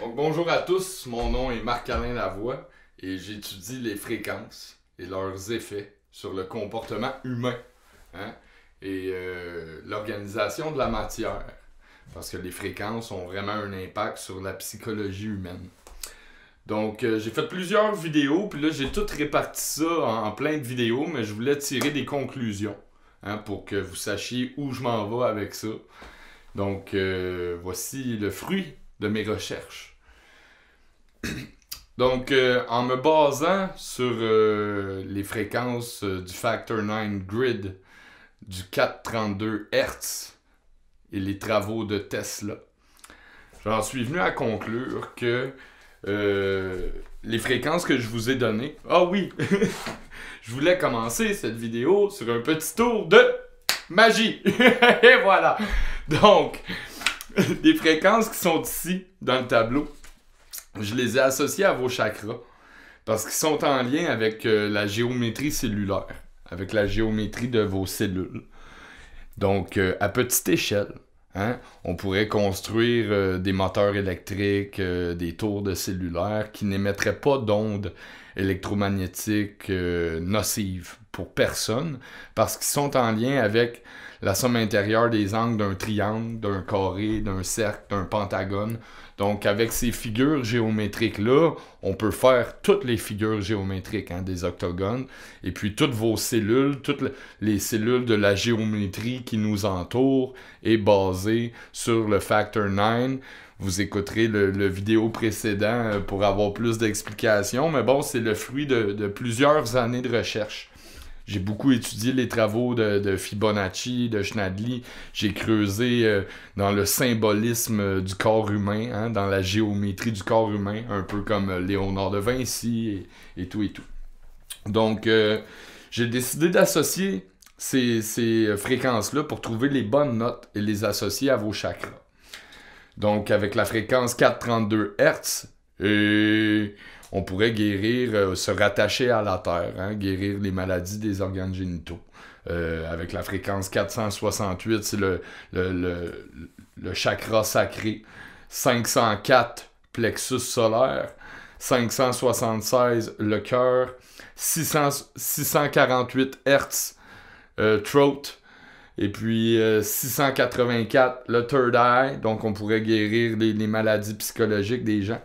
Donc, bonjour à tous, mon nom est Marc-Alain Lavoie et j'étudie les fréquences et leurs effets sur le comportement humain, hein, et l'organisation de la matière. Parce que les fréquences ont vraiment un impact sur la psychologie humaine. Donc, j'ai fait plusieurs vidéos, puis là, j'ai tout réparti ça en plein de vidéos, mais je voulais tirer des conclusions, hein, pour que vous sachiez où je m'en vais avec ça. Donc, voici le fruit de mes recherches. Donc, en me basant sur les fréquences du Factor 9 Grid du 432 Hz et les travaux de Tesla, j'en suis venu à conclure que les fréquences que je vous ai données... Ah oui! Je voulais commencer cette vidéo sur un petit tour de magie! Et voilà! Donc, les fréquences qui sont ici, dans le tableau, je les ai associées à vos chakras parce qu'ils sont en lien avec la géométrie cellulaire, avec la géométrie de vos cellules. Donc, à petite échelle, hein, on pourrait construire des moteurs électriques, des tours de cellulaire qui n'émettraient pas d'ondes électromagnétiques nocives pour personne parce qu'ils sont en lien avec la somme intérieure des angles d'un triangle, d'un carré, d'un cercle, d'un pentagone. Donc, avec ces figures géométriques-là, on peut faire toutes les figures géométriques, hein, des octogones. Et puis, toutes vos cellules, toutes les cellules de la géométrie qui nous entoure est basée sur le Factor 9. Vous écouterez le vidéo précédent pour avoir plus d'explications. Mais bon, c'est le fruit de plusieurs années de recherche. J'ai beaucoup étudié les travaux de Fibonacci, de Schnadli. J'ai creusé dans le symbolisme du corps humain, hein, dans la géométrie du corps humain, un peu comme Léonard de Vinci et tout et tout. Donc, j'ai décidé d'associer ces fréquences-là pour trouver les bonnes notes et les associer à vos chakras. Donc, avec la fréquence 432 Hz, on pourrait guérir, se rattacher à la Terre, hein, guérir les maladies des organes génitaux. Avec la fréquence 468, c'est le chakra sacré. 504, plexus solaire. 576, le cœur. 648 Hertz, throat. Et puis 684, le third eye. Donc, on pourrait guérir les maladies psychologiques des gens.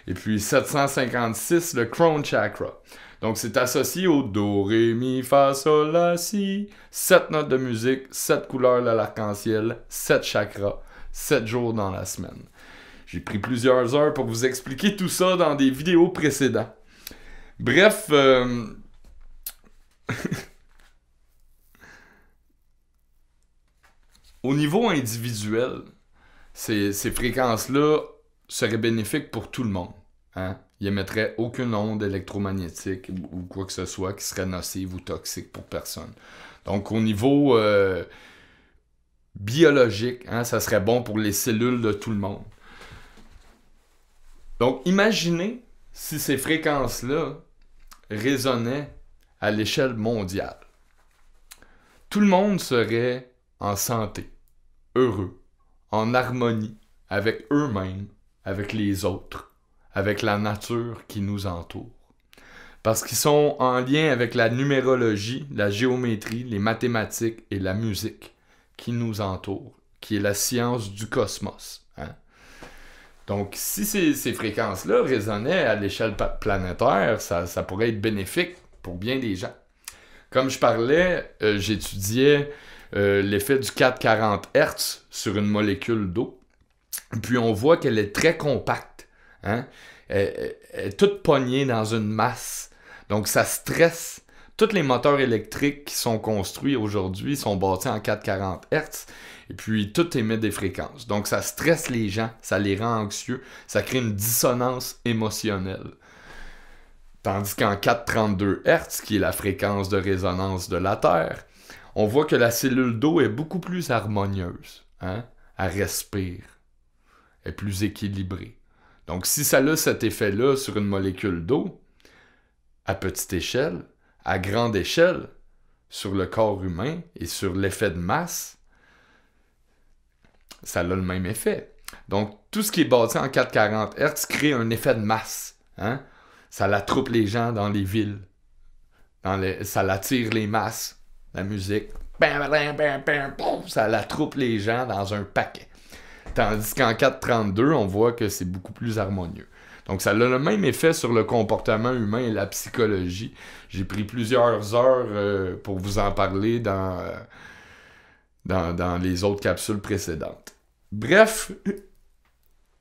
Et puis 756, le crown chakra. Donc, c'est associé au do, ré, mi, fa, sol, la, si. 7 notes de musique, 7 couleurs de l'arc-en-ciel, 7 chakras, 7 jours dans la semaine. J'ai pris plusieurs heures pour vous expliquer tout ça dans des vidéos précédentes. Bref, au niveau individuel, ces fréquences-là seraient bénéfiques pour tout le monde. Hein? Ils émettraient aucune onde électromagnétique ou quoi que ce soit qui serait nocive ou toxique pour personne. Donc, au niveau biologique, hein, ça serait bon pour les cellules de tout le monde. Donc, imaginez si ces fréquences-là résonnaient à l'échelle mondiale. Tout le monde serait en santé, heureux, en harmonie avec eux-mêmes, avec les autres, avec la nature qui nous entoure. Parce qu'ils sont en lien avec la numérologie, la géométrie, les mathématiques et la musique qui nous entourent, qui est la science du cosmos. Hein? Donc, si ces fréquences-là résonnaient à l'échelle planétaire, ça pourrait être bénéfique pour bien des gens. Comme je parlais, j'étudiais l'effet du 440 Hz sur une molécule d'eau. Puis on voit qu'elle est très compacte. Hein? Elle est toute pognée dans une masse. Donc ça stresse. Tous les moteurs électriques qui sont construits aujourd'hui sont bâtis en 440 Hz. Et puis tout émet des fréquences. Donc ça stresse les gens, ça les rend anxieux, ça crée une dissonance émotionnelle. Tandis qu'en 432 Hz, qui est la fréquence de résonance de la Terre, on voit que la cellule d'eau est beaucoup plus harmonieuse. Hein? Elle respire. Elle est plus équilibrée. Donc, si ça a cet effet-là sur une molécule d'eau, à petite échelle, à grande échelle, sur le corps humain et sur l'effet de masse, ça a le même effet. Donc, tout ce qui est bâti en 440 Hz crée un effet de masse. Hein? Ça l'attroupe les gens dans les villes. Ça l'attire les masses. La musique. Ça l'attroupe les gens dans un paquet. Tandis qu'en 432, on voit que c'est beaucoup plus harmonieux. Donc, ça a le même effet sur le comportement humain et la psychologie. J'ai pris plusieurs heures pour vous en parler dans les autres capsules précédentes. Bref,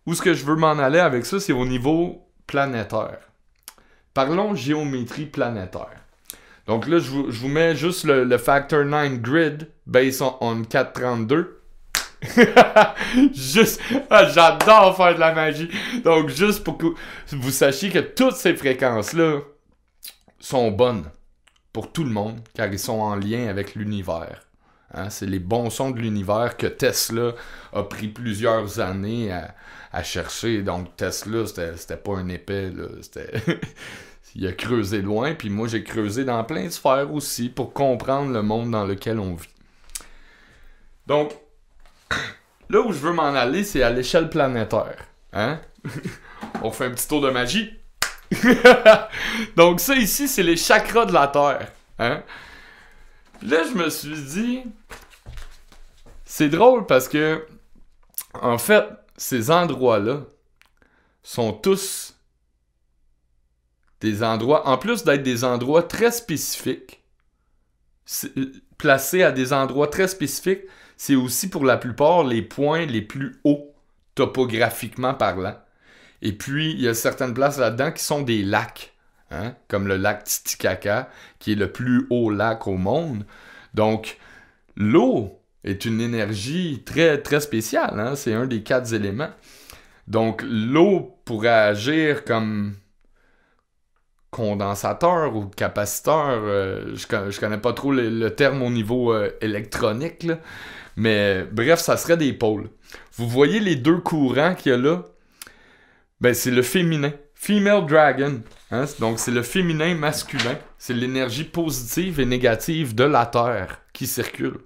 où est-ce que je veux m'en aller avec ça, c'est au niveau planétaire. Parlons géométrie planétaire. Donc là, je vous mets juste le Factor 9 Grid based on 432. J'adore faire de la magie. Donc, juste pour que vous sachiez que toutes ces fréquences-là sont bonnes pour tout le monde, car ils sont en lien avec l'univers. Hein, c'est les bons sons de l'univers que Tesla a pris plusieurs années à chercher. Donc, Tesla, c'était pas un épais, là. Il a creusé loin, puis moi, j'ai creusé dans plein de sphères aussi pour comprendre le monde dans lequel on vit. Donc, là où je veux m'en aller, c'est à l'échelle planétaire. Hein? On fait un petit tour de magie. Donc ça ici, c'est les chakras de la Terre. Hein? Là, je me suis dit... C'est drôle parce que, en fait, ces endroits-là sont tous des endroits... En plus d'être des endroits très spécifiques, placés à des endroits très spécifiques, c'est aussi pour la plupart les points les plus hauts, topographiquement parlant. Et puis, il y a certaines places là-dedans qui sont des lacs, hein, comme le lac Titicaca, qui est le plus haut lac au monde. Donc, l'eau est une énergie très, très spéciale, hein, c'est un des 4 éléments. Donc, l'eau pourrait agir comme condensateur ou capaciteur, je connais pas trop le terme au niveau électronique, là. Mais bref, ça serait des pôles. Vous voyez les deux courants qu'il y a là? Ben, c'est le féminin. Female Dragon. Hein? Donc, c'est le féminin masculin. C'est l'énergie positive et négative de la Terre qui circule.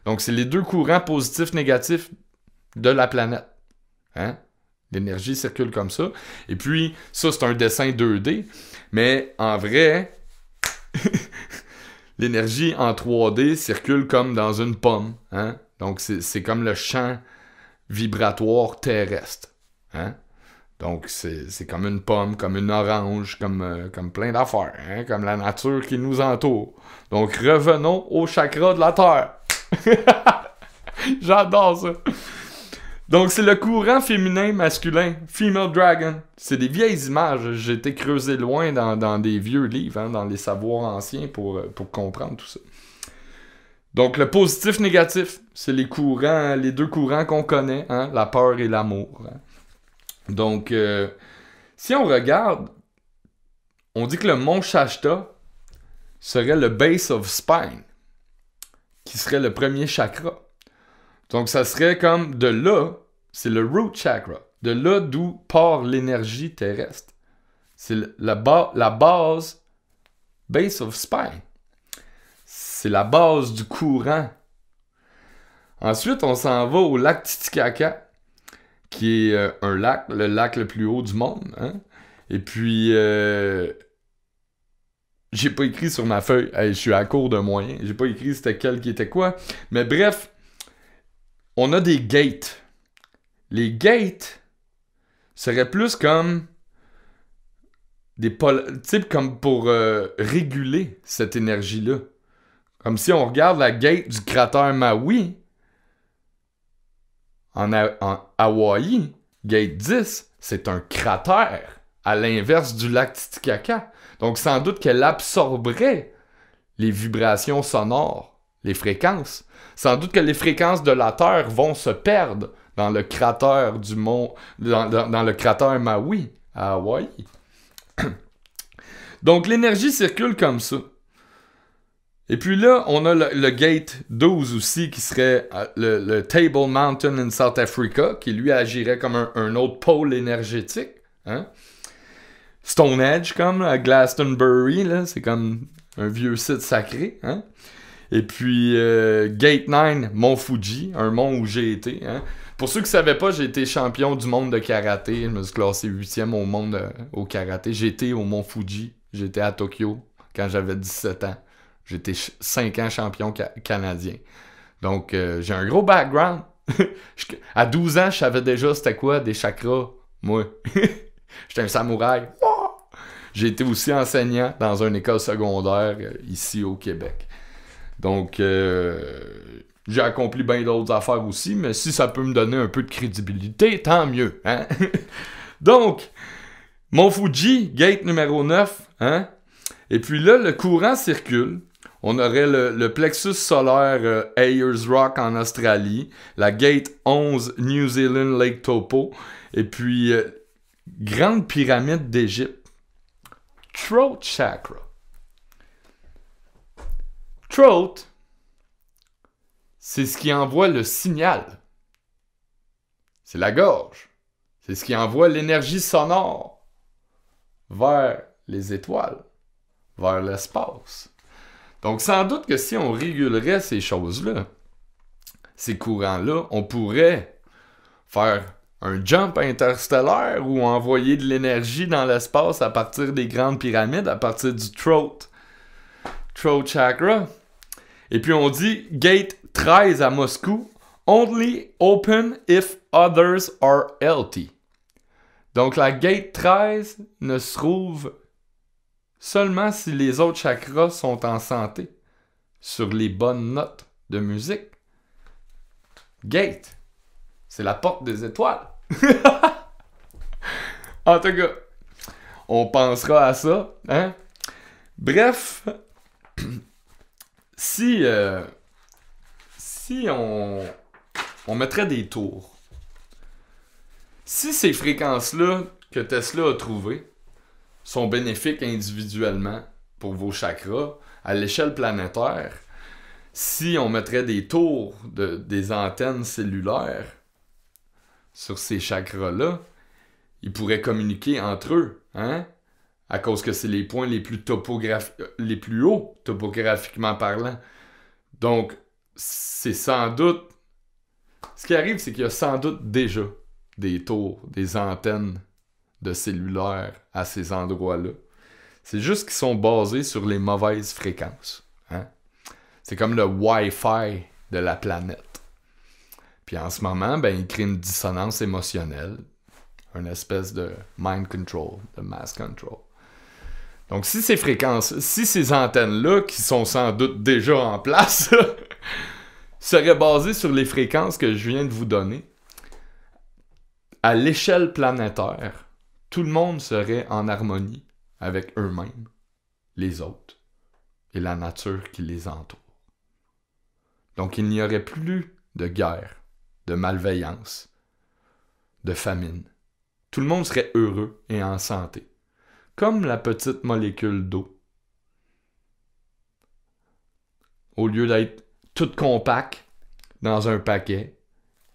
Donc, c'est les deux courants positifs-négatifs de la planète. Hein? L'énergie circule comme ça. Et puis, ça, c'est un dessin 2D. Mais en vrai... L'énergie en 3D circule comme dans une pomme. Hein? Donc, c'est comme le champ vibratoire terrestre. Hein? Donc, c'est comme une pomme, comme une orange, comme plein d'affaires. Hein? Comme la nature qui nous entoure. Donc, revenons au chakra de la Terre. J'adore ça. Donc, c'est le courant féminin-masculin, Female Dragon. C'est des vieilles images. J'ai été creusé loin dans des vieux livres, hein, dans les savoirs anciens pour comprendre tout ça. Donc, le positif-négatif, c'est les deux courants qu'on connaît, hein, la peur et l'amour. Hein. Donc, si on regarde, on dit que le mont Shasta serait le base of spine, qui serait le premier chakra. Donc, ça serait comme de là, c'est le root chakra. De là d'où part l'énergie terrestre. C'est la base, base of spine. C'est la base du courant. Ensuite, on s'en va au lac Titicaca, qui est un lac, le lac le plus haut du monde. Hein? Et puis, j'ai pas écrit sur ma feuille, je suis à court de moyens, j'ai pas écrit c'était quel qui était quoi. Mais bref, on a des gates. Les gates seraient plus comme des types comme pour réguler cette énergie-là. Comme si on regarde la gate du cratère Maui en Hawaï, gate 10, c'est un cratère à l'inverse du lac Titicaca. Donc sans doute qu'elle absorberait les vibrations sonores, les fréquences. Sans doute que les fréquences de la Terre vont se perdre dans le cratère du mont, dans le cratère Maui, à Hawaï. Donc l'énergie circule comme ça. Et puis là, on a le gate 12 aussi, qui serait le Table Mountain in South Africa, qui lui agirait comme un autre pôle énergétique. Hein? Stonehenge, comme à Glastonbury, là, c'est comme un vieux site sacré. Hein? Et puis, Gate 9, Mont Fuji, un mont où j'ai été. Hein? Pour ceux qui ne savaient pas, j'ai été champion du monde de karaté. Je me suis classé 8e au monde au karaté. J'ai été au Mont Fuji. J'étais à Tokyo quand j'avais 17 ans. J'étais 5 ans champion canadien. Donc, j'ai un gros background. À 12 ans, je savais déjà c'était quoi des chakras. Moi, j'étais un samouraï. J'ai été aussi enseignant dans une école secondaire ici au Québec. Donc, j'ai accompli bien d'autres affaires aussi, mais si ça peut me donner un peu de crédibilité, tant mieux. Hein? Donc, Mont Fuji, gate numéro 9. Hein? Et puis là, le courant circule. On aurait le plexus solaire Ayers Rock en Australie, la gate 11 New Zealand Lake Topo, et puis Grande Pyramide d'Égypte. Throat chakra. Throat, c'est ce qui envoie le signal. C'est la gorge. C'est ce qui envoie l'énergie sonore vers les étoiles, vers l'espace. Donc, sans doute que si on régulerait ces choses-là, ces courants-là, on pourrait faire un jump interstellaire ou envoyer de l'énergie dans l'espace à partir des grandes pyramides, à partir du throat chakra. Et puis on dit gate 13 à Moscou, only open if others are healthy. Donc la gate 13 ne se trouve seulement si les autres chakras sont en santé, sur les bonnes notes de musique. Gate, c'est la porte des étoiles. En tout cas, on pensera à ça. Hein? Bref, si on mettrait des tours, si ces fréquences-là que Tesla a trouvées sont bénéfiques individuellement pour vos chakras, à l'échelle planétaire, si on mettrait des tours des antennes cellulaires sur ces chakras-là, ils pourraient communiquer entre eux, hein? À cause que c'est les points les plus hauts, topographiquement parlant. Donc, c'est sans doute... Ce qui arrive, c'est qu'il y a sans doute déjà des tours, des antennes de cellulaires à ces endroits-là. C'est juste qu'ils sont basés sur les mauvaises fréquences. Hein? C'est comme le Wi-Fi de la planète. Puis en ce moment, ben, il crée une dissonance émotionnelle, une espèce de mind control, de mass control. Donc si ces fréquences, si ces antennes-là, qui sont sans doute déjà en place, seraient basées sur les fréquences que je viens de vous donner, à l'échelle planétaire, tout le monde serait en harmonie avec eux-mêmes, les autres, et la nature qui les entoure. Donc il n'y aurait plus de guerre, de malveillance, de famine. Tout le monde serait heureux et en santé, comme la petite molécule d'eau. Au lieu d'être toute compacte dans un paquet,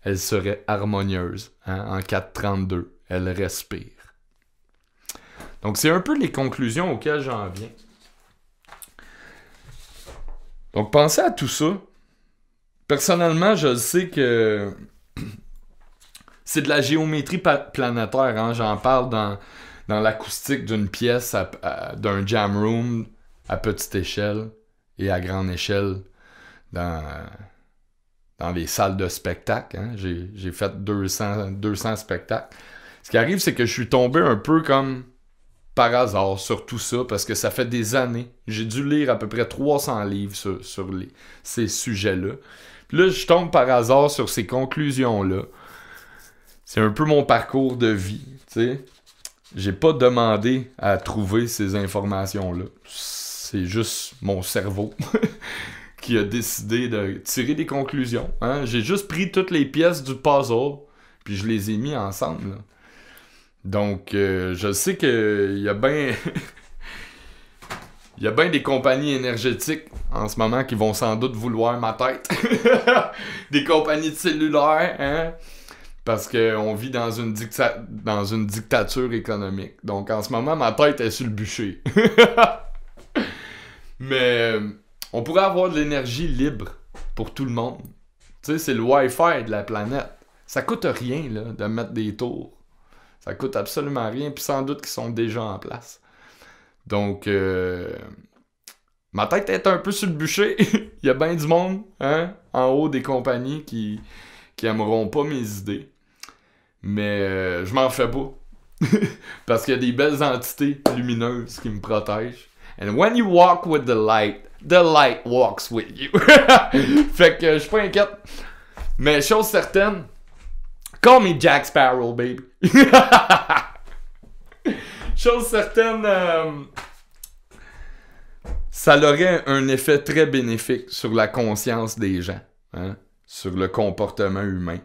elle serait harmonieuse, hein, en 432. Elle respire. Donc, c'est un peu les conclusions auxquelles j'en viens. Donc, pensez à tout ça. Personnellement, je sais que c'est de la géométrie planétaire. Hein? J'en parle dans l'acoustique d'une pièce, d'un jam room à petite échelle et à grande échelle dans les salles de spectacle. Hein? J'ai fait 200 spectacles. Ce qui arrive, c'est que je suis tombé un peu comme par hasard sur tout ça, parce que ça fait des années. J'ai dû lire à peu près 300 livres sur ces sujets-là. Puis là, je tombe par hasard sur ces conclusions-là. C'est un peu mon parcours de vie, tu sais. J'ai pas demandé à trouver ces informations-là. C'est juste mon cerveau qui a décidé de tirer des conclusions. Hein? J'ai juste pris toutes les pièces du puzzle, puis je les ai mis ensemble, là. Donc, je sais qu'il y a bien... Il y a bien des compagnies énergétiques en ce moment qui vont sans doute vouloir ma tête. Des compagnies de cellulaires, hein? Parce qu'on vit dans une dictature économique. Donc, en ce moment, ma tête est sur le bûcher. Mais on pourrait avoir de l'énergie libre pour tout le monde. Tu sais, c'est le Wi-Fi de la planète. Ça coûte rien là, de mettre des tours. Ça coûte absolument rien, puis sans doute qu'ils sont déjà en place. Donc, ma tête est un peu sur le bûcher. Il y a bien du monde hein, en haut des compagnies qui aimeront pas mes idées. Mais je m'en fais pas. Parce qu'il y a des belles entités lumineuses qui me protègent. And when you walk with the light walks with you. Fait que je suis pas inquiète. Mais chose certaine, call me Jack Sparrow, baby. Chose certaine, ça aurait un effet très bénéfique sur la conscience des gens, hein, sur le comportement humain.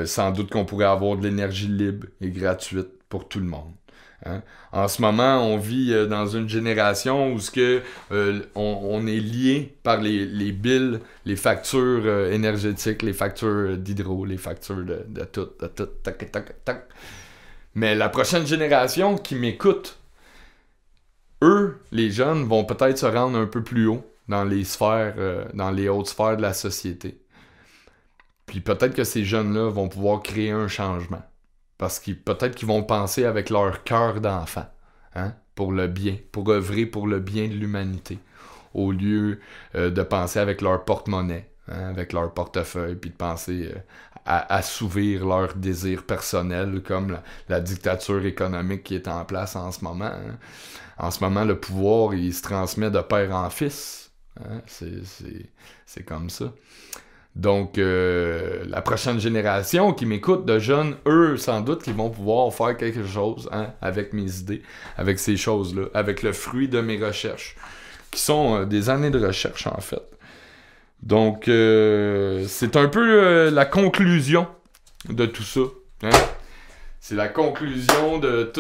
Sans doute qu'on pourrait avoir de l'énergie libre et gratuite pour tout le monde. Hein. En ce moment, on vit dans une génération où on est lié par les billes, les factures énergétiques, les factures d'hydro, les factures de tout, tac, tac, tac. Mais la prochaine génération qui m'écoute, eux, les jeunes, vont peut-être se rendre un peu plus haut dans les sphères, dans les hautes sphères de la société. Puis peut-être que ces jeunes-là vont pouvoir créer un changement. Parce que peut-être qu'ils vont penser avec leur cœur d'enfant, hein, pour le bien, pour œuvrer pour le bien de l'humanité, au lieu de penser avec leur porte-monnaie, hein, avec leur portefeuille, puis de penser à assouvir leurs désirs personnels, comme la dictature économique qui est en place en ce moment. Hein. En ce moment, le pouvoir, il se transmet de père en fils. Hein. C'est comme ça. Donc, la prochaine génération qui m'écoute de jeunes, eux, sans doute, qu'ils vont pouvoir faire quelque chose hein, avec mes idées, avec ces choses-là, avec le fruit de mes recherches, qui sont des années de recherche, en fait. Donc, c'est un peu la conclusion de tout ça. Hein? C'est la conclusion de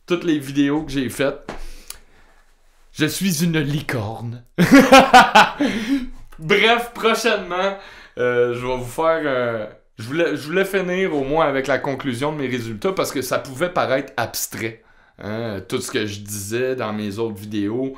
toutes les vidéos que j'ai faites. Je suis une licorne. Bref, prochainement, je vais vous faire... je voulais finir au moins avec la conclusion de mes résultats parce que ça pouvait paraître abstrait. Hein? Tout ce que je disais dans mes autres vidéos,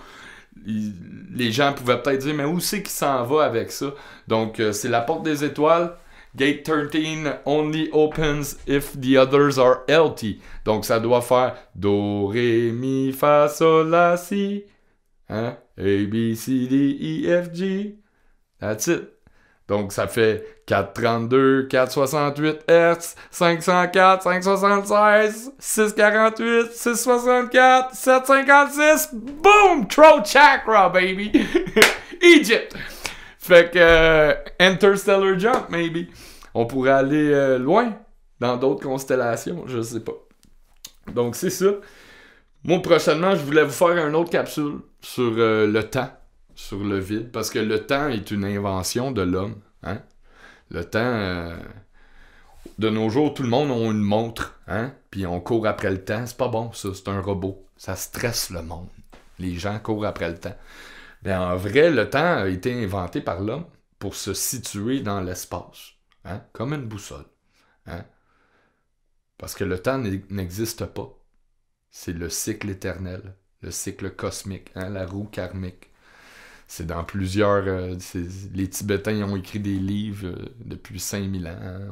les gens pouvaient peut-être dire « Mais où c'est qu'il s'en va avec ça? » Donc, c'est la porte des étoiles. Gate 13 only opens if the others are healthy. Donc, ça doit faire Do, Ré, Mi, Fa, Sol, La, Si. Hein? A, B, C, D, E, F, G. That's it. Donc, ça fait 432, 468 Hz, 504, 576, 648, 664, 756. Boom! Throat chakra, baby! Egypt! Fait que Interstellar Jump, maybe. On pourrait aller loin dans d'autres constellations, je sais pas. Donc, c'est ça. Moi, prochainement, je voulais vous faire une autre capsule sur le temps. Sur le vide, parce que le temps est une invention de l'homme. Hein? Le temps, de nos jours, tout le monde a une montre, hein? Puis on court après le temps. C'est pas bon, ça, c'est un robot. Ça stresse le monde. Les gens courent après le temps. Mais en vrai, le temps a été inventé par l'homme pour se situer dans l'espace, hein? Comme une boussole. Hein? Parce que le temps n'existe pas. C'est le cycle éternel, le cycle cosmique, hein? La roue karmique. C'est dans plusieurs... les Tibétains ont écrit des livres depuis 5000 ans. Hein.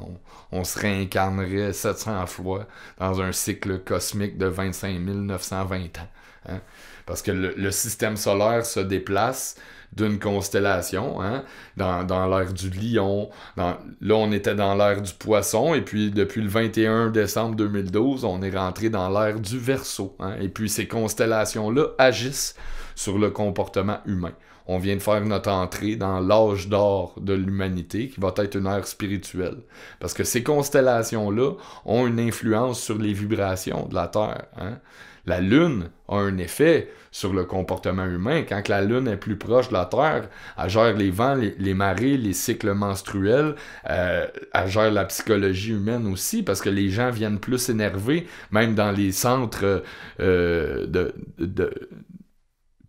On se réincarnerait 700 fois dans un cycle cosmique de 25 920 ans. Hein. Parce que le système solaire se déplace d'une constellation, hein, dans l'ère du Lion. Là, on était dans l'ère du Poisson, et puis depuis le 21 décembre 2012, on est rentré dans l'ère du Verseau. Hein, et puis ces constellations-là agissent sur le comportement humain. On vient de faire notre entrée dans l'âge d'or de l'humanité, qui va être une ère spirituelle. Parce que ces constellations-là ont une influence sur les vibrations de la Terre. Hein? La Lune a un effet sur le comportement humain. Quand la Lune est plus proche de la Terre, elle gère les vents, les marées, les cycles menstruels, elle gère la psychologie humaine aussi, parce que les gens viennent plus énervés, même dans les centres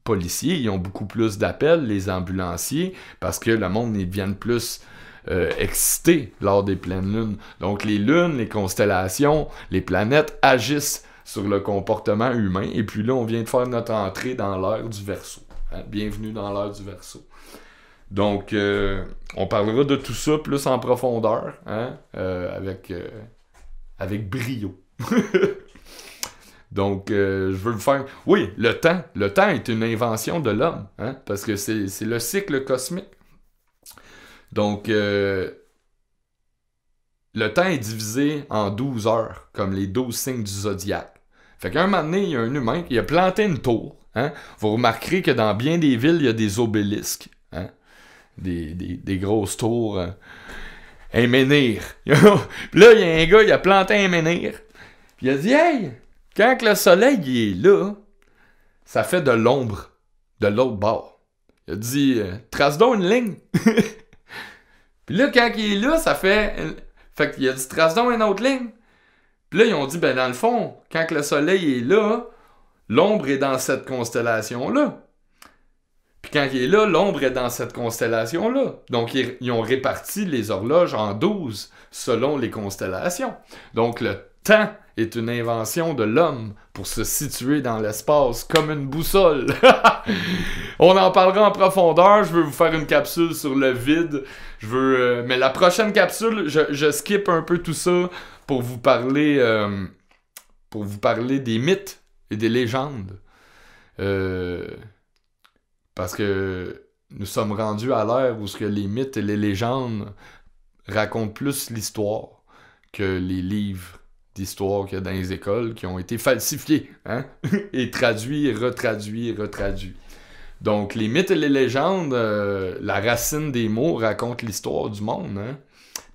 policiers, ils ont beaucoup plus d'appels, les ambulanciers, parce que le monde, ils deviennent plus excités lors des pleines lunes. Donc les lunes, les constellations, les planètes agissent sur le comportement humain, et puis là, on vient de faire notre entrée dans l'ère du Verseau. Hein? Bienvenue dans l'ère du Verseau. Donc, on parlera de tout ça plus en profondeur, hein, avec brio. Donc, je veux vous faire... Oui, le temps. Le temps est une invention de l'homme, hein, parce que c'est le cycle cosmique. Donc, le temps est divisé en 12 heures, comme les 12 signes du zodiaque. Fait qu'un moment donné, il y a un humain qui a planté une tour. Hein. Vous remarquerez que dans bien des villes, il y a des obélisques. Hein. Des grosses tours. Un menhir. Puis là, il y a un gars, il a planté un menhir. Puis il a dit, hey, quand que le soleil il est là, ça fait de l'ombre de l'autre bord. Il a dit, trace donc une ligne. Puis là, quand il est là, ça fait... Fait qu'il a dit, trace donc une autre ligne. Puis là, ils ont dit, ben dans le fond, quand que le soleil est là, l'ombre est dans cette constellation-là. Puis quand il est là, l'ombre est dans cette constellation-là. Donc, ils ont réparti les horloges en 12 selon les constellations. Donc, le temps est une invention de l'homme pour se situer dans l'espace comme une boussole. On en parlera en profondeur. Je veux vous faire une capsule sur le vide. Mais la prochaine capsule, je skip un peu tout ça pour vous parler des mythes et des légendes. Parce que nous sommes rendus à l'ère où les mythes et les légendes racontent plus l'histoire que les livres d'histoire qu'il y a dans les écoles qui ont été falsifiés, hein? Et traduits, retraduits. Donc, les mythes et les légendes, la racine des mots raconte l'histoire du monde, hein?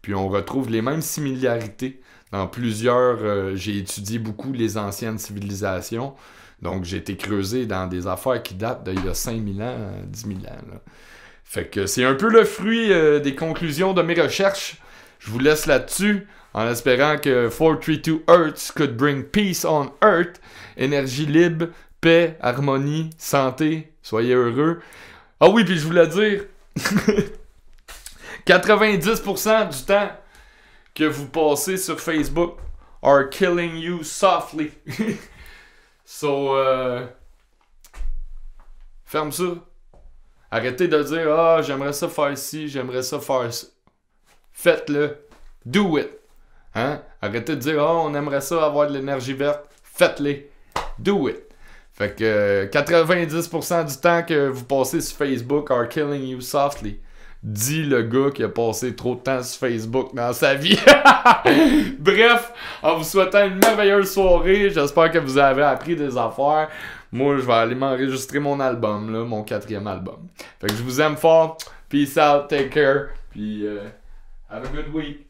Puis on retrouve les mêmes similarités dans plusieurs... j'ai étudié beaucoup les anciennes civilisations. Donc, j'ai été creusé dans des affaires qui datent d'il y a 5000 ans, 10 000 ans. Là. Fait que c'est un peu le fruit des conclusions de mes recherches. Je vous laisse là-dessus, en espérant que 432 Hertz could bring peace on Earth, énergie libre, paix, harmonie, santé, soyez heureux. Ah oui, puis je voulais dire, 90% du temps que vous passez sur Facebook are killing you softly. So, ferme ça. Arrêtez de dire « Ah, j'aimerais ça faire ci, j'aimerais ça faire ça. » Faites-le. Do it. Hein? Arrêtez de dire « Ah, on aimerait ça avoir de l'énergie verte. » Faites-le. Do it. Fait que 90% du temps que vous passez sur Facebook are killing you softly. Dit le gars qui a passé trop de temps sur Facebook dans sa vie. Bref, en vous souhaitant une merveilleuse soirée, j'espère que vous avez appris des affaires. Moi, je vais aller m'enregistrer mon album, là, mon 4e album. Fait que je vous aime fort. Peace out, take care. Puis, have a good week.